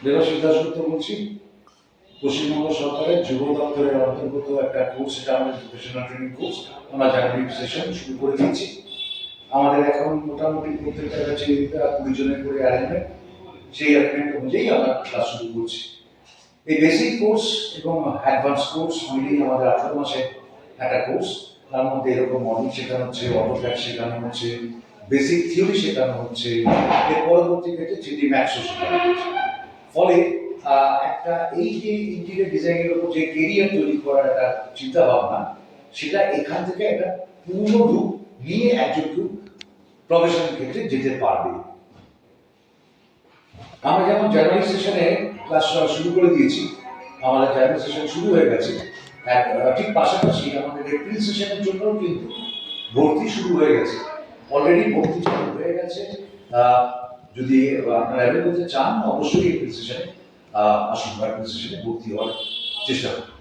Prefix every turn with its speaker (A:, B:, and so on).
A: দেবাশিস দাশগুপ্ত বলছি। পশ্চিমবঙ্গ সরকারের যুব দপ্তরের অন্তর্গত একটা কোর্স, এটা আমাদের প্রফেশনাল ট্রেনিং কোর্স। আমরা জানুয়ারি সেশন শুরু করে দিয়েছি। আমাদের এখন মোটামুটি প্রত্যেকটা কাছে 20 জনের করে অ্যারেঞ্জমেন্ট, সেই অ্যারেঞ্জমেন্ট অনুযায়ী আমরা ক্লাস শুরু করছি। এই বেসিক কোর্স এবং অ্যাডভান্স কোর্স মিলিয়ে আমাদের 18 মাসের একটা কোর্স। তার মধ্যে এরকম মডেল শেখানো হচ্ছে, অটোক্যাড শেখানো হচ্ছে, বেসিক থিওরি শেখানো হচ্ছে, এর পরবর্তী ক্ষেত্রে 3D ম্যাথসও শেখানো হচ্ছে। ফলে একটা এই যে ইন্টেরিয়র ডিজাইনের উপর যে কেরিয়ার তৈরি করার একটা চিন্তা ভাবনা, সেটা এখান থেকে একটা পূর্ণ রূপ নিয়ে একজন প্রফেশনাল ক্ষেত্রে যেতে পারবে। আমরা যেমন জানুয়ারি সেশনে ক্লাস শুরু করে দিয়েছি, আমাদের জানুয়ারি সেশন শুরু হয়ে গেছে, ঠিক পাশাপাশি আমাদের এপ্রিল সেশনের জন্য কিন্তু ভর্তি শুরু হয়ে গেছে। অলরেডি ভর্তি চালু হয়ে গেছে। যদি আপনারা অ্যাভেল করতে চান, অবশ্যই এপ্রিল সেশনে আসুন, এপ্রিল সেশনে ভর্তি হওয়ার চেষ্টা করুন।